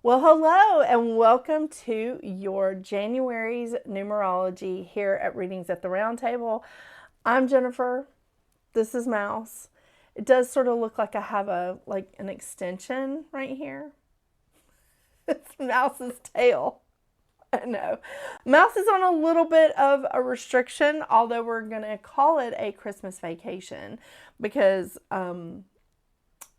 Well, hello and welcome to your January's numerology here at Readings at the Round Table. I'm Jennifer. This is Mouse. It does sort of look like I have an extension right here. It's Mouse's tail. I know. Mouse is on a little bit of a restriction, although we're going to call it a Christmas vacation because I'm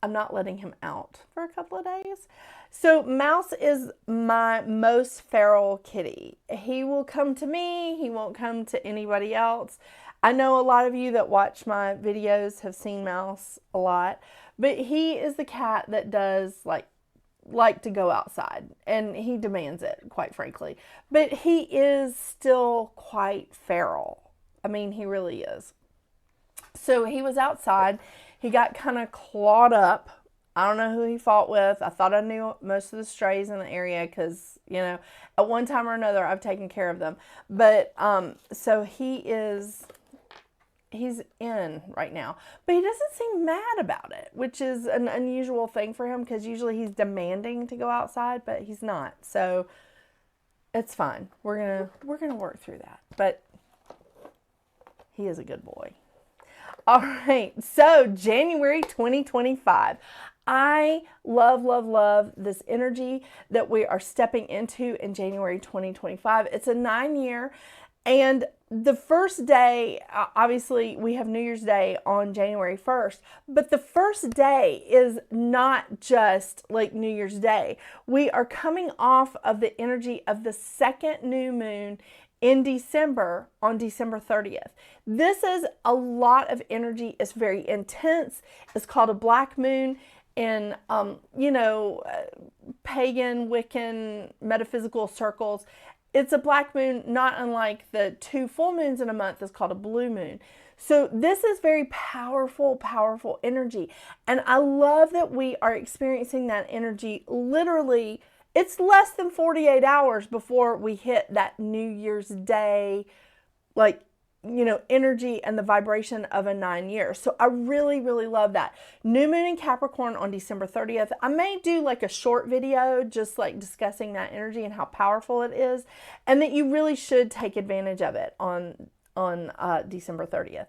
not letting him out for a couple of days. So Mouse is my most feral kitty. He will come to me. He won't come to anybody else. I know a lot of you that watch my videos have seen Mouse a lot, but he is the cat that does like to go outside, and he demands it, quite frankly. But he is still quite feral. I mean, he really is. So he was outside. He got kind of clawed up. I don't know who he fought with. I thought I knew most of the strays in the area because, at one time or another, I've taken care of them. But so he's in right now. But he doesn't seem mad about it, which is an unusual thing for him because usually he's demanding to go outside, but he's not. So it's fine. We're gonna work through that. But he is a good boy. All right, so January 2025. I love this energy that we are stepping into in January 2025. It's a 9-year, and the first day, obviously, we have New Year's Day on January 1st, but the first day is not just like New Year's Day. We are coming off of the energy of the second new moon in December on December 30th. This is a lot of energy. It's very intense. It's called a black moon in, pagan, Wiccan, metaphysical circles. It's a black moon, not unlike the 2 full moons in a month is called a blue moon. So this is very powerful energy. And I love that we are experiencing that energy literally. It's less than 48 hours before we hit that New Year's Day, energy and the vibration of a 9-year. So I really love that. New moon in Capricorn on December 30th. I may do like a short video just like discussing that energy and how powerful it is, and that you really should take advantage of it on December 30th.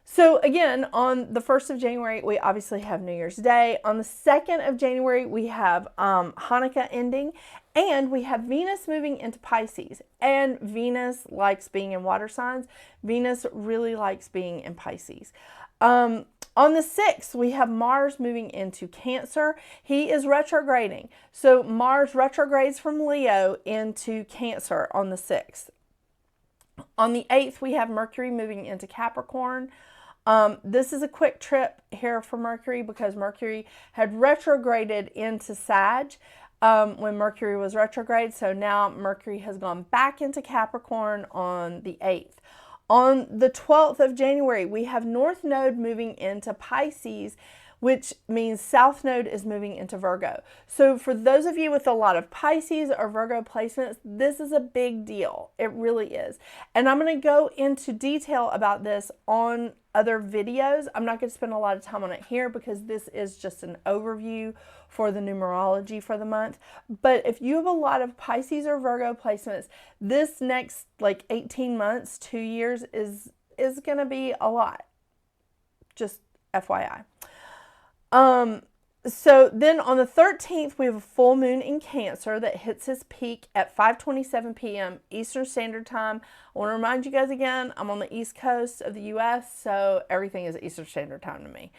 So again, on the 1st of January, we obviously have New Year's Day. On the 2nd of January, we have Hanukkah ending, and we have Venus moving into Pisces. And Venus likes being in water signs. Venus really likes being in Pisces. On the 6th, we have Mars moving into Cancer. He is retrograding. So Mars retrogrades from Leo into Cancer on the 6th. On the 8th, we have Mercury moving into Capricorn. This is a quick trip here for Mercury because Mercury had retrograded into Sag when Mercury was retrograde. So now Mercury has gone back into Capricorn on the 8th. On the 12th of January, we have North Node moving into Pisces, which means South Node is moving into Virgo. So for those of you with a lot of Pisces or Virgo placements, this is a big deal. It really is. And I'm going to go into detail about this on other videos. I'm not going to spend a lot of time on it here because this is just an overview for the numerology for the month. But if you have a lot of Pisces or Virgo placements, this next 18 months, 2 years is going to be a lot. Just FYI. So then on the 13th, we have a full moon in Cancer that hits its peak at 5:27 p.m. Eastern Standard Time. I want to remind you guys again, I'm on the East Coast of the U.S., so everything is Eastern Standard Time to me.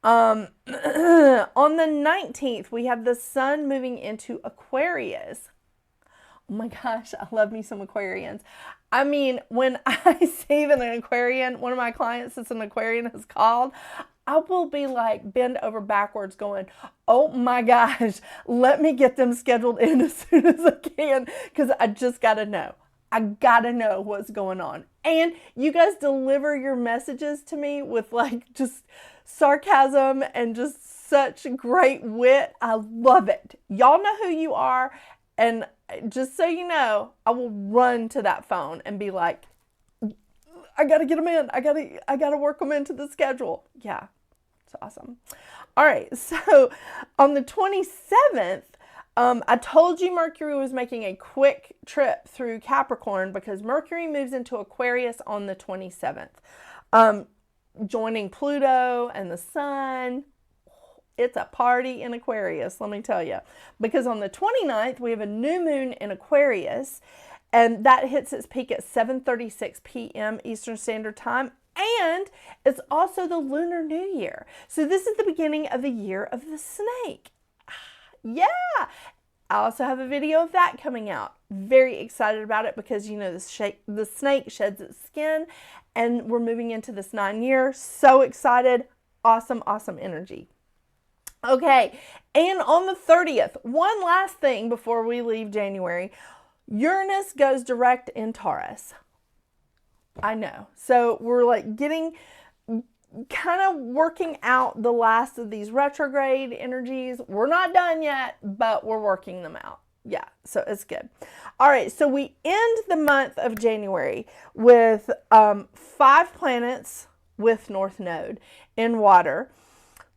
On the 19th, we have the sun moving into Aquarius. Oh my gosh, I love me some Aquarians. I mean, when I see that an Aquarian, one of my clients that's an Aquarian is called, I will be like bend over backwards going, oh my gosh, let me get them scheduled in as soon as I can because I just got to know. I got to know what's going on. And you guys deliver your messages to me with just sarcasm and just such great wit. I love it. Y'all know who you are. And just so you know, I will run to that phone and be like, I got to get them in. I got to work them into the schedule. Yeah, it's awesome. All right. So on the 27th, I told you Mercury was making a quick trip through Capricorn because Mercury moves into Aquarius on the 27th, joining Pluto and the Sun. It's a party in Aquarius, let me tell you. Because on the 29th, we have a new moon in Aquarius, and that hits its peak at 7:36 p.m. Eastern Standard Time. And it's also the Lunar New Year. So this is the beginning of the year of the snake. Yeah. I also have a video of that coming out. Very excited about it because, you know, the snake sheds its skin and we're moving into this 9-year. So excited. Awesome, awesome energy. Okay, and on the 30th, one last thing before we leave January, Uranus goes direct in Taurus. I know. So we're like getting, kind of working out the last of these retrograde energies. We're not done yet, but we're working them out. Yeah, so it's good. All right, so we end the month of January with 5 planets with North Node in water,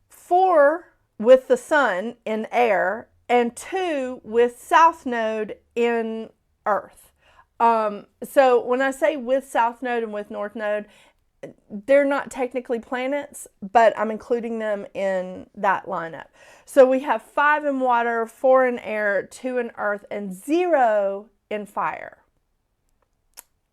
4 with the Sun in air, and 2 with South Node in Earth. So when I say with South Node and with North Node, they're not technically planets, but I'm including them in that lineup. So we have 5 in water, 4 in air, 2 in earth, and 0 in fire.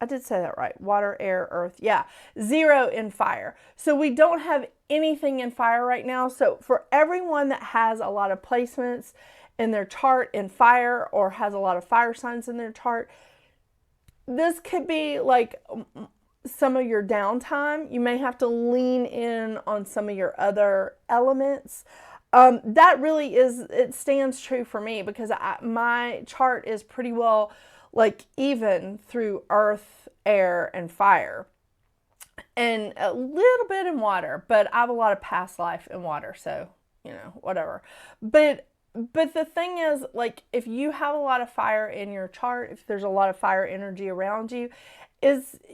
I did say that right. Water, air, earth. Yeah, 0 in fire. So we don't have anything in fire right now. So for everyone that has a lot of placements in their chart in fire or has a lot of fire signs in their chart, this could be like some of your downtime. You may have to lean in on some of your other elements. That really is, it stands true for me because my chart is pretty well like even through earth, air, and fire. And a little bit in water, but I have a lot of past life in water, so, you know, whatever. But the thing is, like, if you have a lot of fire in your chart, if there's a lot of fire energy around you,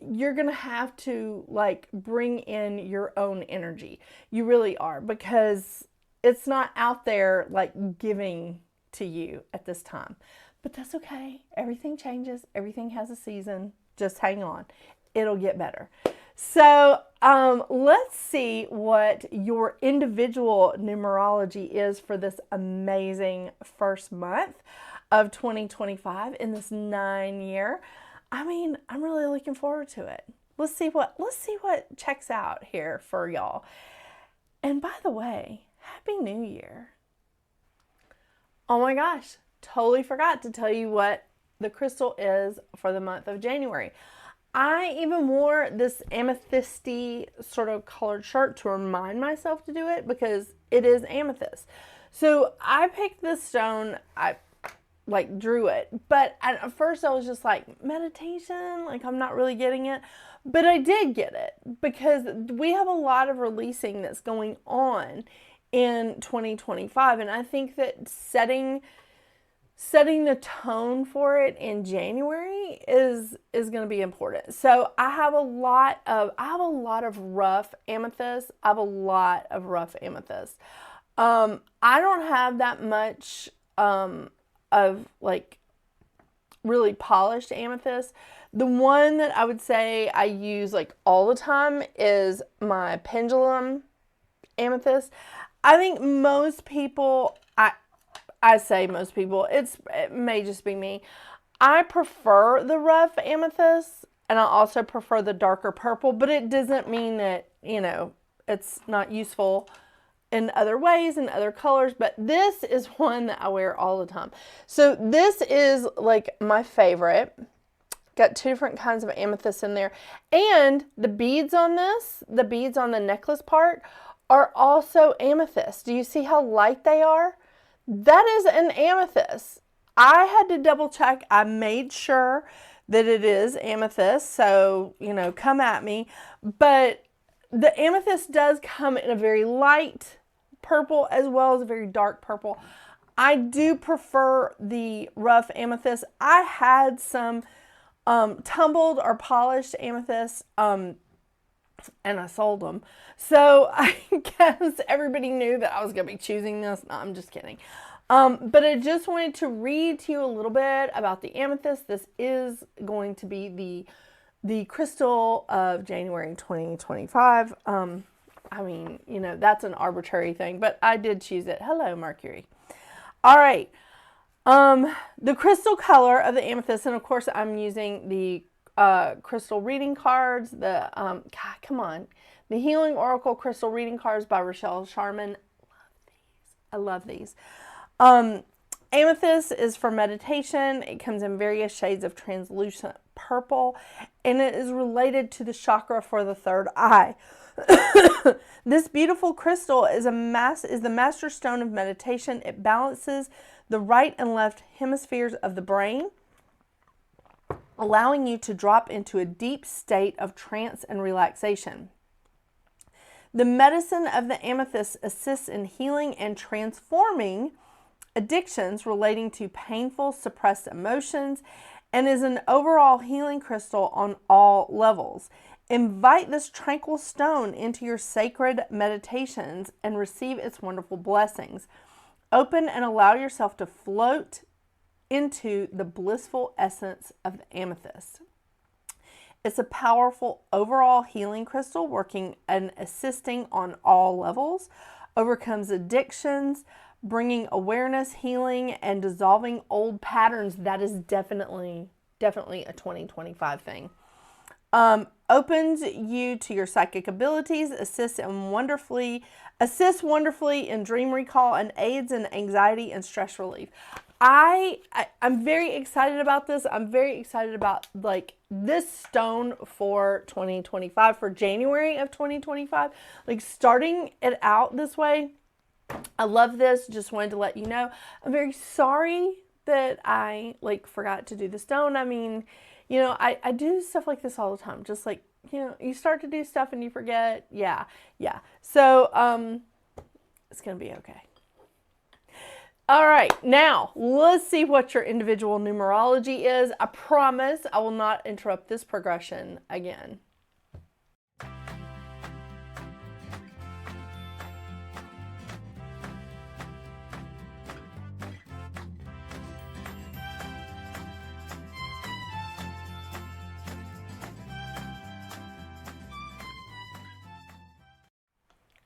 you're going to have to, like, bring in your own energy. You really are, because it's not out there, like, giving to you at this time. But that's okay. Everything changes. Everything has a season. Just hang on. It'll get better. So let's see what your individual numerology is for this amazing first month of 2025 in this 9-year. I mean, I'm really looking forward to it. Let's see what checks out here for y'all. And by the way, Happy New Year. Oh my gosh, totally forgot to tell you what the crystal is for the month of January. I even wore this amethysty sort of colored shirt to remind myself to do it because it is amethyst. So I picked this stone, I like drew it, but at first I was just like, meditation, like I'm not really getting it. But I did get it because we have a lot of releasing that's going on in 2025. And I think that setting the tone for it in January is going to be important. So I have a lot of rough amethyst. I don't have that much of like really polished amethyst. The one that I would say I use like all the time is my pendulum amethyst. I think most people, I say most people, it may just be me. I prefer the rough amethyst and I also prefer the darker purple, but it doesn't mean that, you know, it's not useful in other ways and other colors, but this is one that I wear all the time. So this is like my favorite. Got 2 different kinds of amethyst in there. And the beads on this, the beads on the necklace part are also amethyst. Do you see how light they are? That is an amethyst. I had to double check. I made sure that it is amethyst. So, you know, come at me. But the amethyst does come in a very light purple as well as a very dark purple. I do prefer the rough amethyst. I had some tumbled or polished amethyst and I sold them. So I guess everybody knew that I was going to be choosing this. No, I'm just kidding. But I just wanted to read to you a little bit about the amethyst. This is going to be the crystal of January 2025. I mean, you know, that's an arbitrary thing, but I did choose it. Hello, Mercury. All right. The crystal color of the amethyst, and of course I'm using the crystal reading cards, God, come on. The Healing Oracle Crystal Reading Cards by Rachelle, Charman. I love these. Amethyst is for meditation. It comes in various shades of translucent purple, and it is related to the chakra for the third eye. This beautiful crystal is the master stone of meditation. It balances the right and left hemispheres of the brain, allowing you to drop into a deep state of trance and relaxation. The medicine of the amethyst assists in healing and transforming addictions relating to painful, suppressed emotions, and is an overall healing crystal on all levels. Invite this tranquil stone into your sacred meditations and receive its wonderful blessings. Open and allow yourself to float into the blissful essence of the amethyst. It's a powerful overall healing crystal working and assisting on all levels, overcomes addictions, bringing awareness, healing, and dissolving old patterns. That is definitely a 2025 thing. Opens you to your psychic abilities, assists wonderfully in dream recall, and aids in anxiety and stress relief. I'm very excited about this. I'm very excited about like this stone for 2025, for January of 2025, like starting it out this way. I love this. Just wanted to let you know. I'm very sorry that I like forgot to do the stone. I mean, you know, I do stuff like this all the time. Just like, you know, you start to do stuff and you forget. Yeah. So, it's going to be okay. All right, now let's see what your individual numerology is. I promise I will not interrupt this progression again.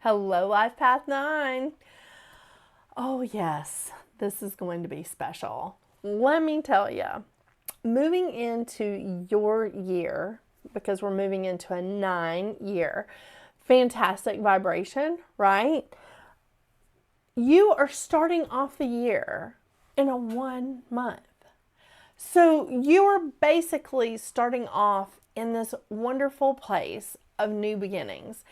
Hello, Life Path 9. Oh, yes, this is going to be special. Let me tell you, moving into your year, because we're moving into a 9-year, fantastic vibration, right? You are starting off the year in a 1 month. So you are basically starting off in this wonderful place of new beginnings.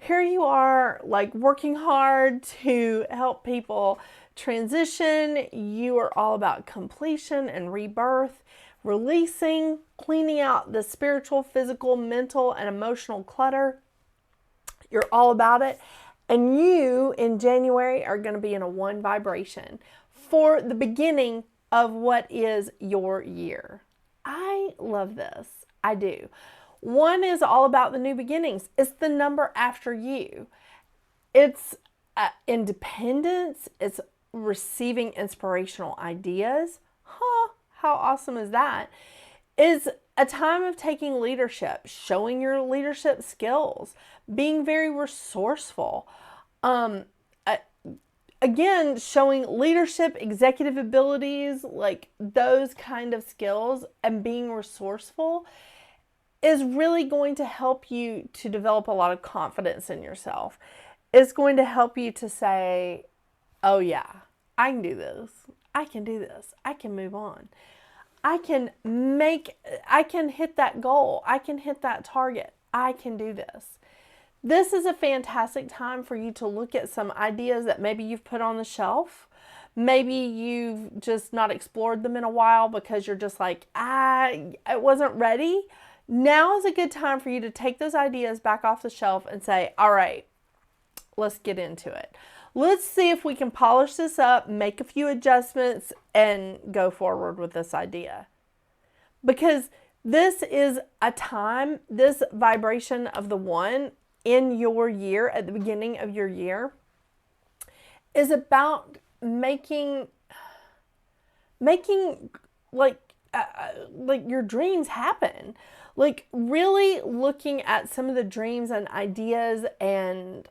Here you are, like working hard to help people transition. You are all about completion and rebirth, releasing, cleaning out the spiritual, physical, mental, and emotional clutter. You're all about it. And you in January are going to be in a 1 vibration for the beginning of what is your year. I love this. I do. 1 is all about the new beginnings. It's the number after you. It's independence. It's receiving inspirational ideas. How awesome is that? It's a time of taking leadership, showing your leadership skills, being very resourceful. Again, showing leadership, executive abilities, like those kind of skills, and being resourceful is really going to help you to develop a lot of confidence in yourself. It's going to help you to say, oh yeah, I can do this. I can do this. I can move on. I can hit that goal. I can hit that target. I can do this. This is a fantastic time for you to look at some ideas that maybe you've put on the shelf. Maybe you've just not explored them in a while because you're just like, I wasn't ready. Now is a good time for you to take those ideas back off the shelf and say, all right, let's get into it. Let's see if we can polish this up, make a few adjustments, and go forward with this idea. Because this is a time, this vibration of the 1 in your year, at the beginning of your year, is about making making like your dreams happen. Like really looking at some of the dreams and ideas and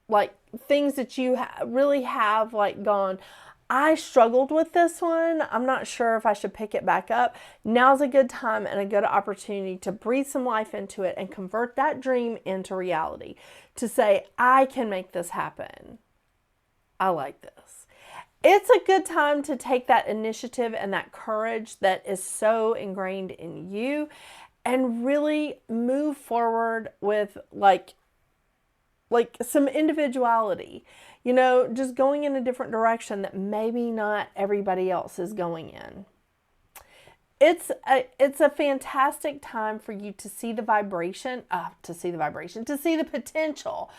like things that you really have like gone, I struggled with this one. I'm not sure if I should pick it back up. Now's a good time and a good opportunity to breathe some life into it and convert that dream into reality. To say, I can make this happen. I like this. It's a good time to take that initiative and that courage that is so ingrained in you and really move forward with like some individuality, you know, just going in a different direction that maybe not everybody else is going in. It's a fantastic time for you to see the vibration, to see the potential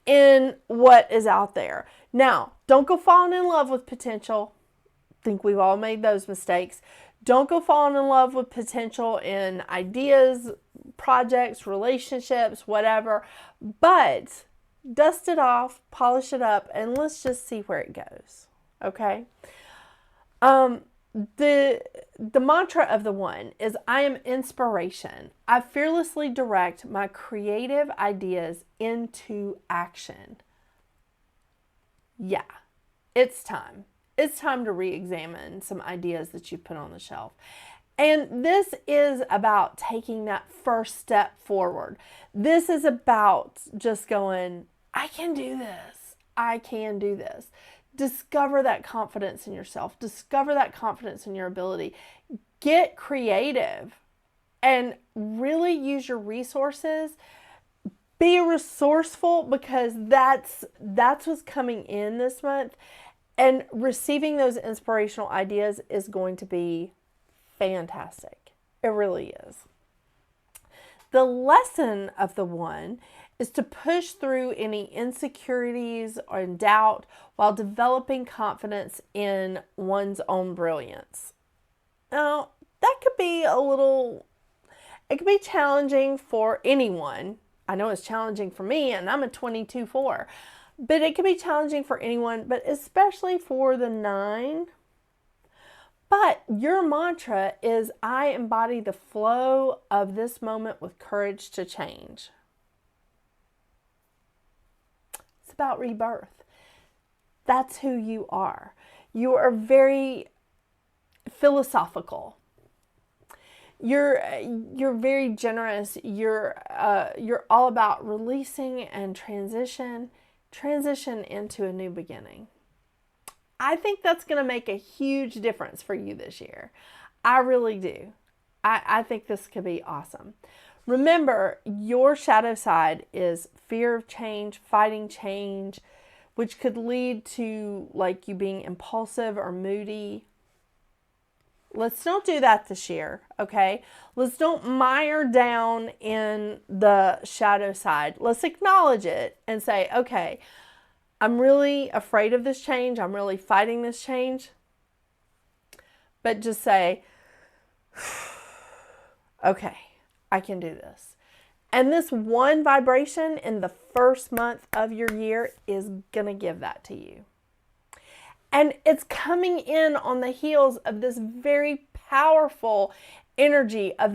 in what is out there. Now, don't go falling in love with potential. I think we've all made those mistakes. Don't go falling in love with potential in ideas, projects, relationships, whatever. But dust it off, polish it up, and let's just see where it goes. Okay? The mantra of the one is, I am inspiration. I fearlessly direct my creative ideas into action. Yeah, it's time. It's time to re-examine some ideas that you've put on the shelf. And this is about taking that first step forward. This is about just going, I can do this. I can do this. Discover that confidence in yourself. Discover that confidence in your ability. Get creative and really use your resources. Be resourceful, because that's what's coming in this month. And receiving those inspirational ideas is going to be fantastic. It really is. The lesson of the one is to push through any insecurities or doubt while developing confidence in one's own brilliance. Now, that could be it could be challenging for anyone. I know it's challenging for me, and I'm a 22-4. But it can be challenging for anyone, but especially for the 9. But your mantra is, I embody the flow of this moment with courage to change. It's about rebirth. That's who you are. You are very philosophical. You're very generous. You're all about releasing and transition into a new beginning. I think that's going to make a huge difference for you this year. I really do. I think this could be awesome. Remember, your shadow side is fear of change, fighting change, which could lead to like you being impulsive or moody. Let's don't do that this year, okay? Let's don't mire down in the shadow side. Let's acknowledge it and say, okay, I'm really afraid of this change. I'm really fighting this change. But just say, okay, I can do this. And this one vibration in the first month of your year is going to give that to you. And it's coming in on the heels of this very powerful energy of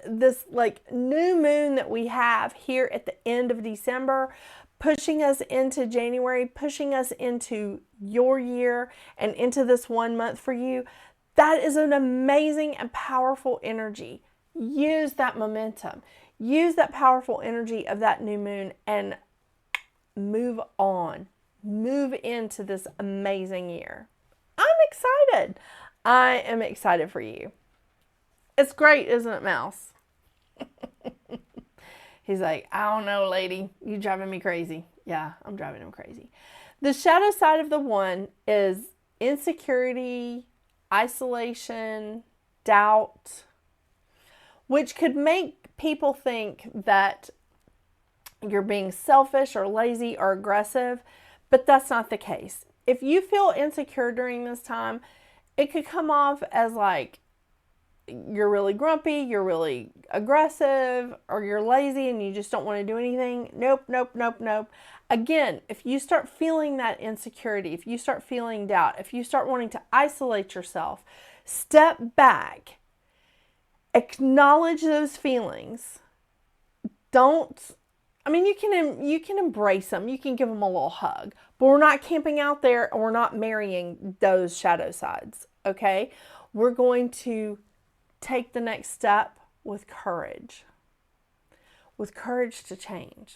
this like new moon that we have here at the end of December, pushing us into January, pushing us into your year and into this 1 month for you. That is an amazing and powerful energy. Use that momentum. Use that powerful energy of that new moon and move on. Move into this amazing year. I'm excited. I am excited for you. It's great, isn't it, Mouse? He's like, I don't know, lady. You driving me crazy. Yeah, I'm driving him crazy. The shadow side of the one is insecurity, isolation, doubt, which could make people think that you're being selfish or lazy or aggressive. But that's not the case. If you feel insecure during this time, it could come off as like, you're really grumpy, you're really aggressive, or you're lazy and you just don't want to do anything. Nope, nope, nope, nope. Again, if you start feeling that insecurity, if you start feeling doubt, if you start wanting to isolate yourself, step back, acknowledge those feelings. You can embrace them, you can give them a little hug, but we're not camping out there and we're not marrying those shadow sides, okay? We're going to take the next step with courage to change.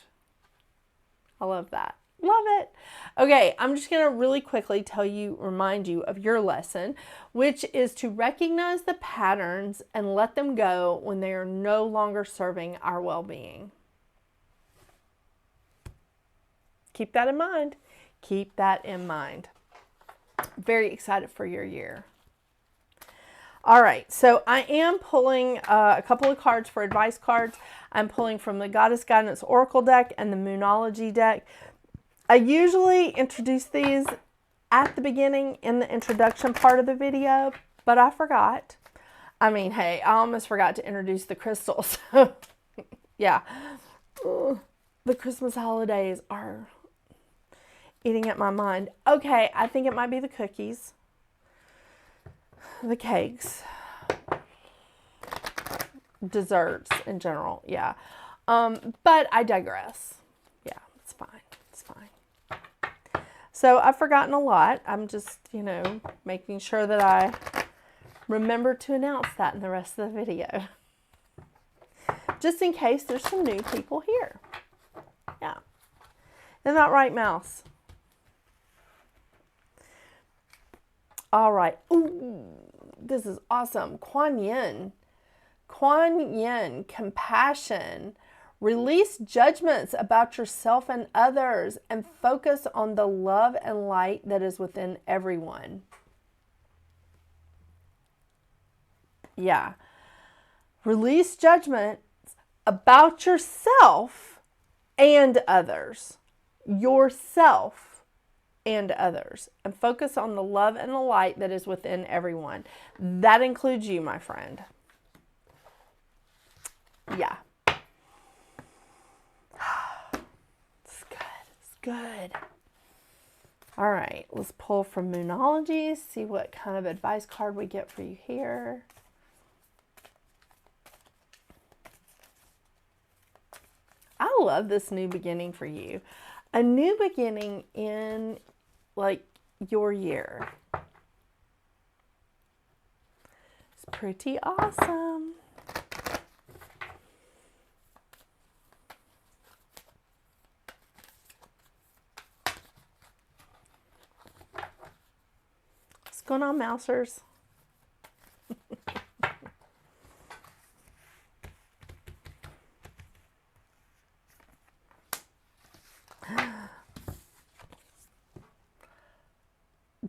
I love that. Love it. Okay, I'm just going to really quickly remind you of your lesson, which is to recognize the patterns and let them go when they are no longer serving our well-being. Keep that in mind. Keep that in mind. Very excited for your year. All right, so I am pulling a couple of cards for advice cards. I'm pulling from the Goddess Guidance Oracle deck and the Moonology deck. I usually introduce these at the beginning in the introduction part of the video, but I forgot. Hey, I almost forgot to introduce the crystals. Yeah. The Christmas holidays are eating at my mind. Okay, I think it might be the cookies, the cakes, desserts in general. Yeah. But I digress. Yeah, it's fine. It's fine. So I've forgotten a lot. I'm just, making sure that I remember to announce that in the rest of the video. Just in case there's some new people here. Yeah. Isn't that right, Mouse? All right. Ooh, this is awesome. Kuan Yin. Kuan Yin, compassion. Release judgments about yourself and others and focus on the love and light that is within everyone. Yeah. Release judgments about yourself and others. Yourself and others. And focus on the love and the light that is within everyone. That includes you, my friend. Yeah. It's good. It's good. All right. Let's pull from Moonology. See what kind of advice card we get for you here. I love this new beginning for you. A new beginning in your year. It's pretty awesome. What's going on, Mousers?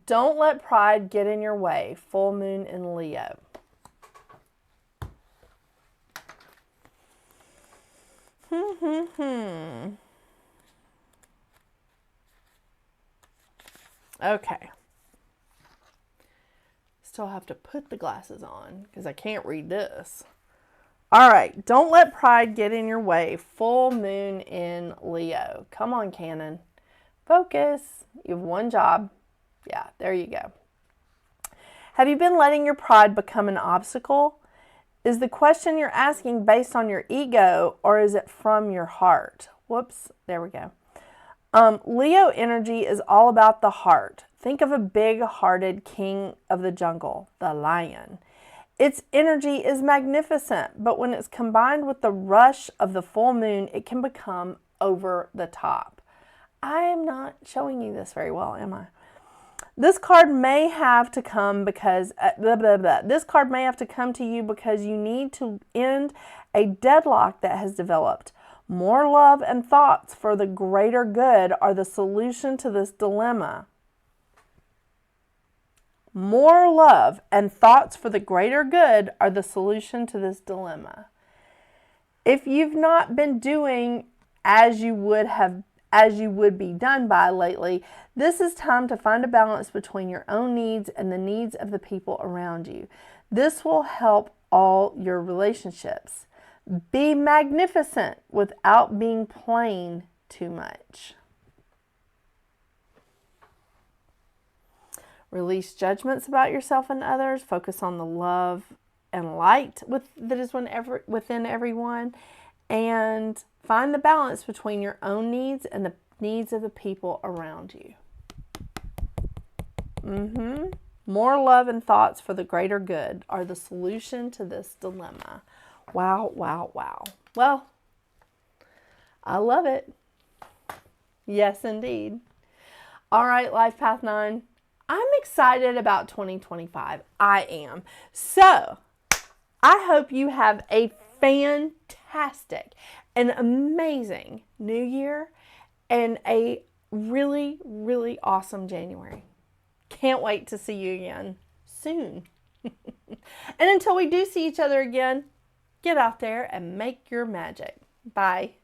Don't let pride get in your way. Full moon in Leo. Okay. Still have to put the glasses on because I can't read this. All right. Don't let pride get in your way. Full moon in Leo. Come on, Canon. Focus. You have one job. Yeah, there you go. Have you been letting your pride become an obstacle? Is the question you're asking based on your ego or is it from your heart? Whoops, there we go. Leo energy is all about the heart. Think of a big-hearted king of the jungle, the lion. Its energy is magnificent, but when it's combined with the rush of the full moon, it can become over the top. I am not showing you this very well, am I? This card may have to come because This card may have to come to you because you need to end a deadlock that has developed. More love and thoughts for the greater good are the solution to this dilemma. More love and thoughts for the greater good are the solution to this dilemma. If you've not been doing as you would have as you would be done by lately, this is time to find a balance between your own needs and the needs of the people around you. This will help all your relationships. Be magnificent without being plain too much. Release judgments about yourself and others. Focus on the love and light that is within everyone. And find the balance between your own needs and the needs of the people around you. More love and thoughts for the greater good are the solution to this dilemma. Wow, wow, wow. Well, I love it. Yes, indeed. All right, Life Path 9. I'm excited about 2025. I am. So, I hope you have a fantastic and amazing new year and a really, really awesome January. Can't wait to see you again soon. And until we do see each other again, get out there and make your magic. Bye.